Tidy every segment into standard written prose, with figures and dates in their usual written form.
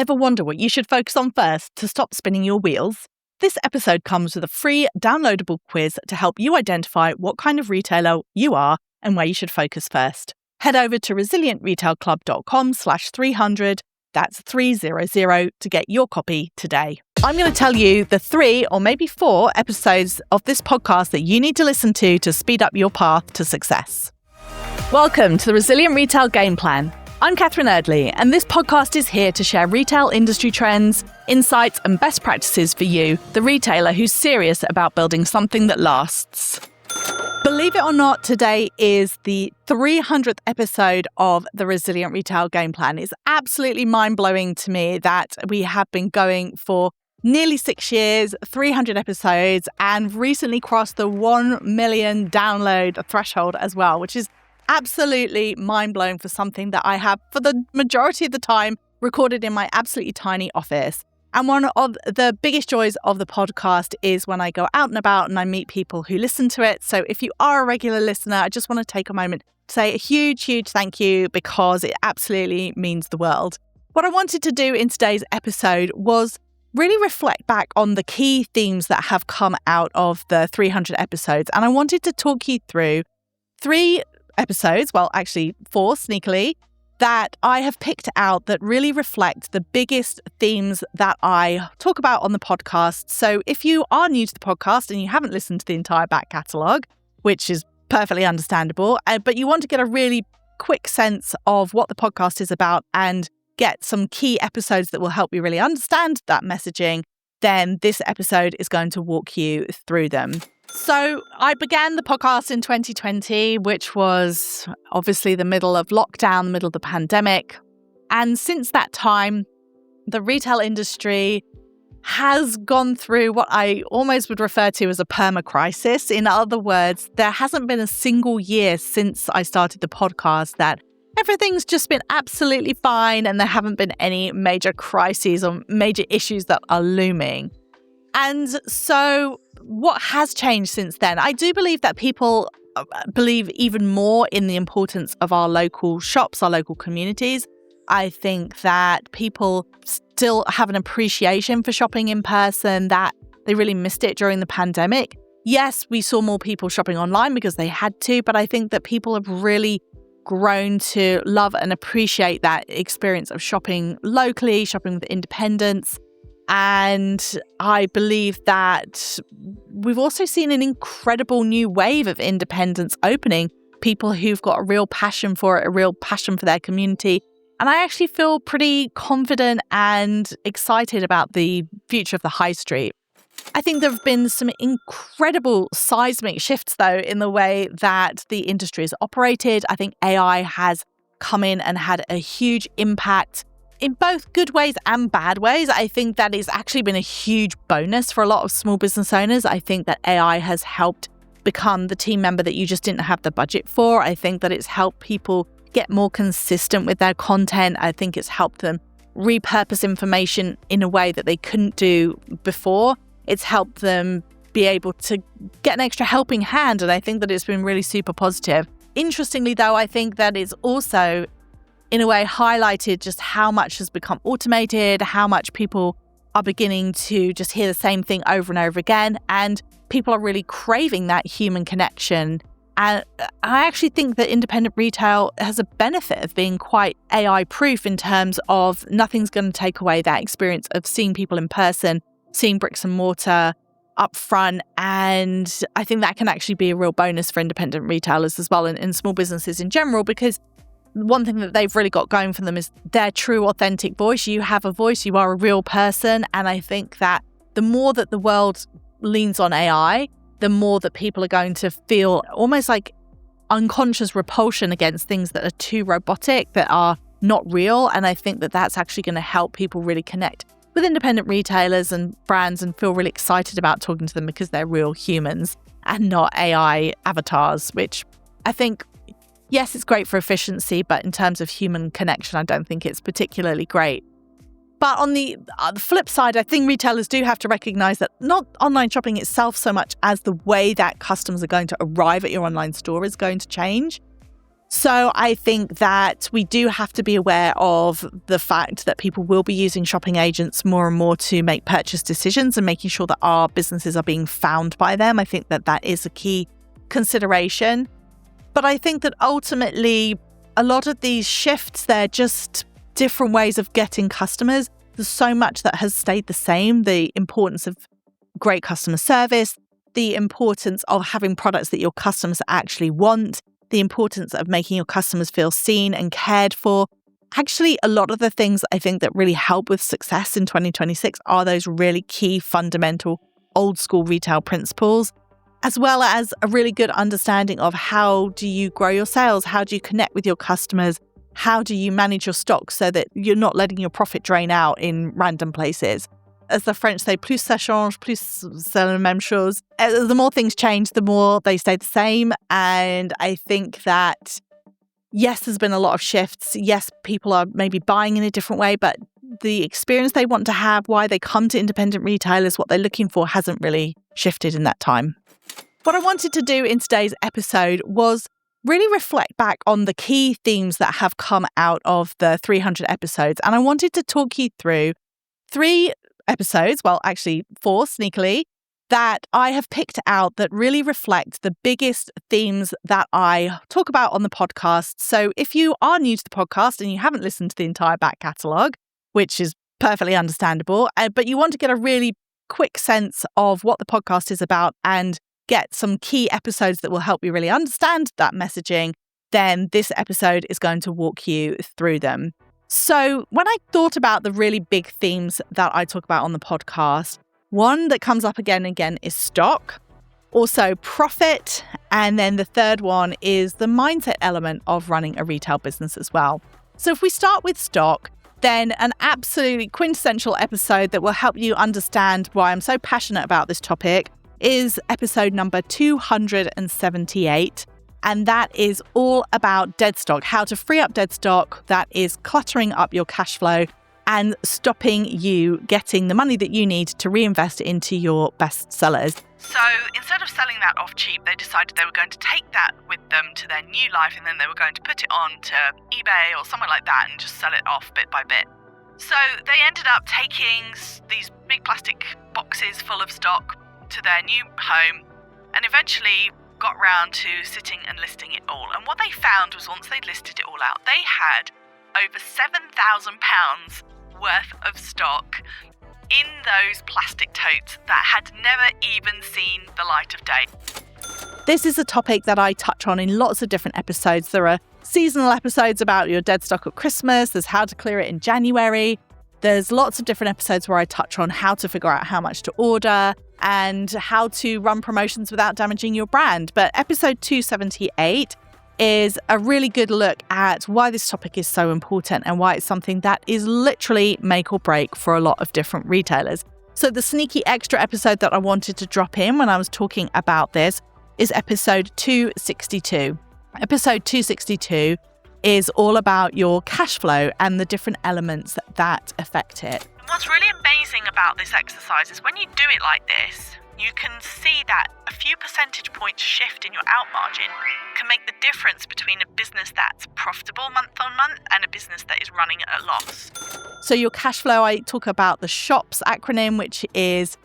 Ever wonder what you should focus on first to stop spinning your wheels? This episode comes with a free downloadable quiz to help you identify what kind of retailer you are and where you should focus first. Head over to resilientretailclub.com/300, that's 300, to get your copy today. I'm going to tell you the 3 or maybe 4 episodes of this podcast that you need to listen to speed up your path to success. Welcome to the Resilient Retail Game Plan. I'm Catherine Erdley, and this podcast is here to share retail industry trends, insights, and best practices for you, the retailer who's serious about building something that lasts. Believe it or not, today is the 300th episode of the Resilient Retail Game Plan. It's absolutely mind-blowing to me that we have been going for nearly 6 years, 300 episodes, and recently crossed the 1 million download threshold as well, which is absolutely mind-blowing for something that I have, for the majority of the time, recorded in my absolutely tiny office. And one of the biggest joys of the podcast is when I go out and about and I meet people who listen to it. So if you are a regular listener, I just want to take a moment to say a huge, huge thank you, because it absolutely means the world. What I wanted to do in today's episode was really reflect back on the key themes that have come out of the 300 episodes. And I wanted to talk you through 3 episodes, well, actually 4 sneakily, that I have picked out that really reflect the biggest themes that I talk about on the podcast. So if you are new to the podcast and you haven't listened to the entire back catalogue, which is perfectly understandable, but you want to get a really quick sense of what the podcast is about and get some key episodes that will help you really understand that messaging, then this episode is going to walk you through them. So I began the podcast in 2020, which was obviously the middle of lockdown, the middle of the pandemic. And since that time, the retail industry has gone through what I almost would refer to as a perma-crisis. In other words, there hasn't been a single year since I started the podcast that everything's just been absolutely fine and there haven't been any major crises or major issues that are looming. And so what has changed since then? I do believe that people believe even more in the importance of our local shops, our local communities. I think that people still have an appreciation for shopping in person, that they really missed it during the pandemic. Yes, we saw more people shopping online because they had to, but I think that people have really grown to love and appreciate that experience of shopping locally, shopping with independence. And I believe that we've also seen an incredible new wave of independents opening, people who've got a real passion for it, a real passion for their community. And I actually feel pretty confident and excited about the future of the high street. I think there have been some incredible seismic shifts, though, in the way that the industry is operated. I think AI has come in and had a huge impact in both good ways and bad ways. I think that it's actually been a huge bonus for a lot of small business owners. I think that AI has helped become the team member that you just didn't have the budget for. I think that it's helped people get more consistent with their content. I think it's helped them repurpose information in a way that they couldn't do before. It's helped them be able to get an extra helping hand, and I think that it's been really super positive. Interestingly, though, I think that it's also in a way highlighted just how much has become automated, how much people are beginning to just hear the same thing over and over again, and people are really craving that human connection. And I actually think that independent retail has a benefit of being quite AI-proof in terms of nothing's going to take away that experience of seeing people in person, seeing bricks and mortar up front. And I think that can actually be a real bonus for independent retailers as well, and small businesses in general, because one thing that they've really got going for them is their true authentic voice. You have a voice, you are a real person. And I think that the more that the world leans on AI, the more that people are going to feel almost like unconscious repulsion against things that are too robotic, that are not real. And I think that that's actually going to help people really connect with independent retailers and brands and feel really excited about talking to them because they're real humans and not AI avatars, which I think, yes, it's great for efficiency, but in terms of human connection, I don't think it's particularly great. But on the flip side, I think retailers do have to recognize that not online shopping itself so much as the way that customers are going to arrive at your online store is going to change. So I think that we do have to be aware of the fact that people will be using shopping agents more and more to make purchase decisions and making sure that our businesses are being found by them. I think that that is a key consideration. But I think that ultimately, a lot of these shifts, they're just different ways of getting customers. There's so much that has stayed the same. The importance of great customer service, the importance of having products that your customers actually want, the importance of making your customers feel seen and cared for. Actually, a lot of the things I think that really help with success in 2026 are those really key fundamental old school retail principles, as well as a really good understanding of how do you grow your sales? How do you connect with your customers? How do you manage your stock so that you're not letting your profit drain out in random places? As the French say, plus ça change, plus c'est la même chose. The more things change, the more they stay the same. And I think that, yes, there's been a lot of shifts. Yes, people are maybe buying in a different way, but the experience they want to have, why they come to independent retailers, what they're looking for hasn't really shifted in that time. What I wanted to do in today's episode was really reflect back on the key themes that have come out of the 300 episodes. And I wanted to talk you through 3 episodes, well, actually 4 sneakily, that I have picked out that really reflect the biggest themes that I talk about on the podcast. So if you are new to the podcast and you haven't listened to the entire back catalogue, which is perfectly understandable, but you want to get a really quick sense of what the podcast is about and get some key episodes that will help you really understand that messaging, then this episode is going to walk you through them. So when I thought about the really big themes that I talk about on the podcast, one that comes up again and again is stock, also profit, and then the third one is the mindset element of running a retail business as well. So if we start with stock, then an absolutely quintessential episode that will help you understand why I'm so passionate about this topic is episode number 278. And that is all about dead stock, how to free up dead stock that is cluttering up your cash flow and stopping you getting the money that you need to reinvest into your best sellers. So instead of selling that off cheap, they decided they were going to take that with them to their new life, and then they were going to put it on to eBay or somewhere like that and just sell it off bit by bit. So they ended up taking these big plastic boxes full of stock to their new home and eventually got round to sitting and listing it all. And what they found was once they'd listed it all out, they had over £7,000 worth of stock in those plastic totes that had never even seen the light of day. This is a topic that I touch on in lots of different episodes. There are seasonal episodes about your dead stock at Christmas. There's how to clear it in January. There's lots of different episodes where I touch on how to figure out how much to order and how to run promotions without damaging your brand. But episode 278 is a really good look at why this topic is so important and why it's something that is literally make or break for a lot of different retailers. So the sneaky extra episode that I wanted to drop in when I was talking about this is episode 262. Episode 262 is all about your cash flow and the different elements that affect it. What's really amazing about this exercise is when you do it like this, you can see that a few percentage points shift in your out margin can make the difference between a business that's profitable month on month and a business that is running at a loss. So your cash flow, I talk about the SHOPS acronym, which is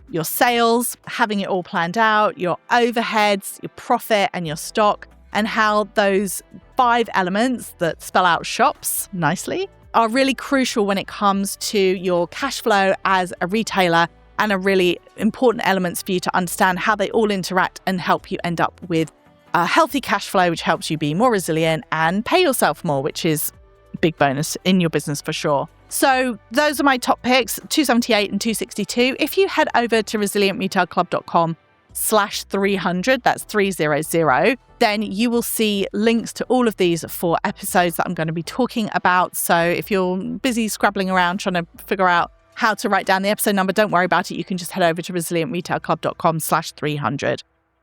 your sales, having it all planned out, your overheads, your profit and your stock, and how those 5 elements that spell out SHOPS nicely are really crucial when it comes to your cash flow as a retailer and are really important elements for you to understand how they all interact and help you end up with a healthy cash flow, which helps you be more resilient and pay yourself more, which is a big bonus in your business for sure. So those are my top picks, 278 and 262. If you head over to resilientretailclub.com/300, that's 300, then you will see links to all of these 4 episodes that I'm going to be talking about. So if you're busy scrabbling around trying to figure out how to write down the episode number, don't worry about it. You can just head over to resilientretailclub.com/300.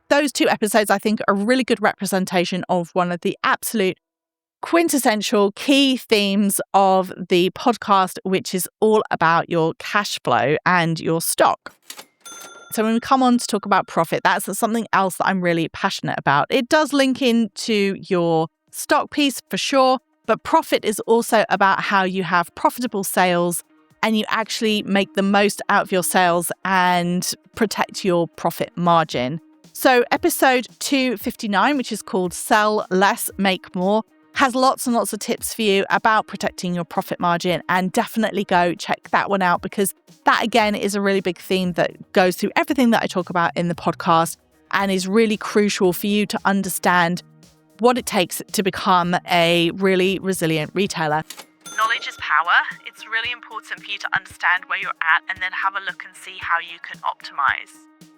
Those 2 episodes, I think, are a really good representation of one of the absolute quintessential key themes of the podcast, which is all about your cash flow and your stock. So when we come on to talk about profit, that's something else that I'm really passionate about. It does link into your stock piece for sure, but profit is also about how you have profitable sales and you actually make the most out of your sales and protect your profit margin. So episode 259, which is called Sell Less, Make More, has lots and lots of tips for you about protecting your profit margin, and definitely go check that one out, because that again is a really big theme that goes through everything that I talk about in the podcast and is really crucial for you to understand what it takes to become a really resilient retailer. Knowledge is power. It's really important for you to understand where you're at and then have a look and see how you can optimize.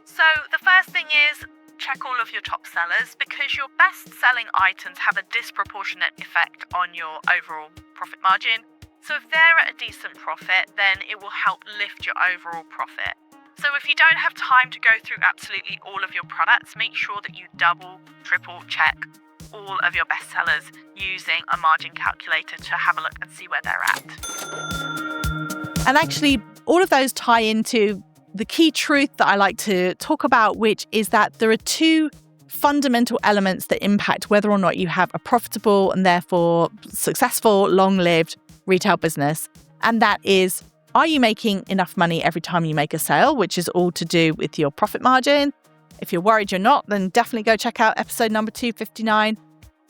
So the first thing is check all of your top sellers, because your best selling items have a disproportionate effect on your overall profit margin. So if they're at a decent profit, then it will help lift your overall profit. So if you don't have time to go through absolutely all of your products, make sure that you double, triple check all of your best sellers using a margin calculator to have a look and see where they're at. And actually, all of those tie into the key truth that I like to talk about, which is that there are two fundamental elements that impact whether or not you have a profitable and therefore successful, long-lived retail business. And that is, are you making enough money every time you make a sale, which is all to do with your profit margin. If you're worried you're not, then definitely go check out episode number 259.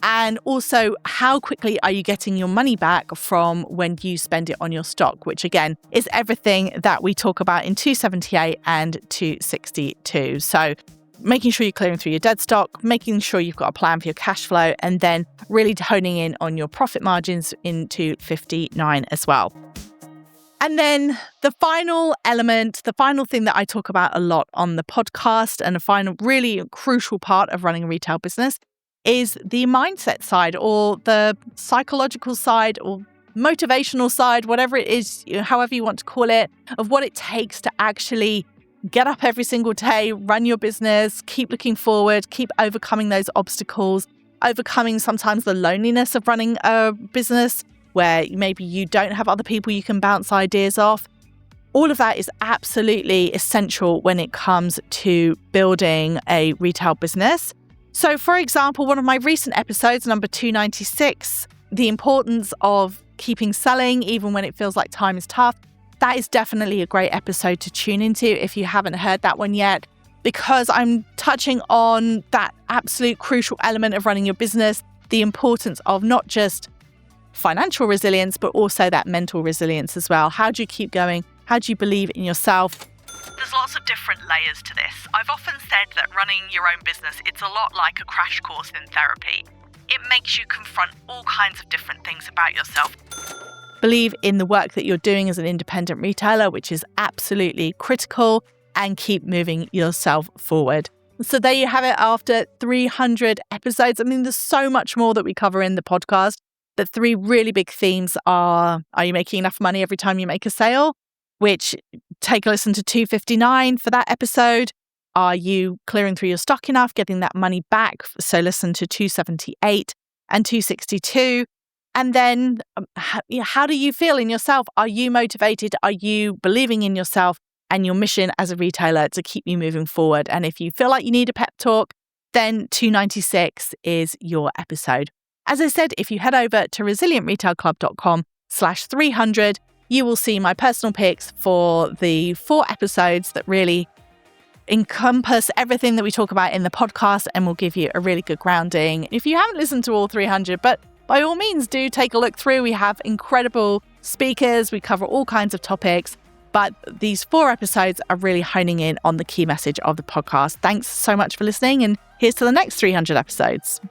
And also, how quickly are you getting your money back from when you spend it on your stock, which again is everything that we talk about in 278 and 262. So making sure you're clearing through your dead stock, making sure you've got a plan for your cash flow, and then really honing in on your profit margins in 259 as well. And then the final element, the final thing that I talk about a lot on the podcast, and a final really crucial part of running a retail business, is the mindset side, or the psychological side, or motivational side, whatever it is, however you want to call it, of what it takes to actually get up every single day, run your business, keep looking forward, keep overcoming those obstacles, overcoming sometimes the loneliness of running a business where maybe you don't have other people you can bounce ideas off. All of that is absolutely essential when it comes to building a retail business. So, for example, one of my recent episodes, number 296, the importance of keeping selling even when it feels like time is tough. That is definitely a great episode to tune into if you haven't heard that one yet, because I'm touching on that absolute crucial element of running your business, the importance of not just financial resilience, but also that mental resilience as well. How do you keep going? How do you believe in yourself? There's lots of different layers to this. I've often said that running your own business, it's a lot like a crash course in therapy. It makes you confront all kinds of different things about yourself. Believe in the work that you're doing as an independent retailer, which is absolutely critical, and keep moving yourself forward. So there you have it after 300 episodes. I mean, there's so much more that we cover in the podcast. The three really big themes are you making enough money every time you make a sale? Which, take a listen to 259 for that episode. Are you clearing through your stock enough, getting that money back? So listen to 278 and 262. And then how do you feel in yourself? Are you motivated? Are you believing in yourself and your mission as a retailer to keep you moving forward? And if you feel like you need a pep talk, then 296 is your episode. As I said, if you head over to resilientretailclub.com/300, you will see my personal picks for the 4 episodes that really encompass everything that we talk about in the podcast and will give you a really good grounding. If you haven't listened to all 300, but by all means, do take a look through. We have incredible speakers. We cover all kinds of topics, but these 4 episodes are really honing in on the key message of the podcast. Thanks so much for listening, and here's to the next 300 episodes.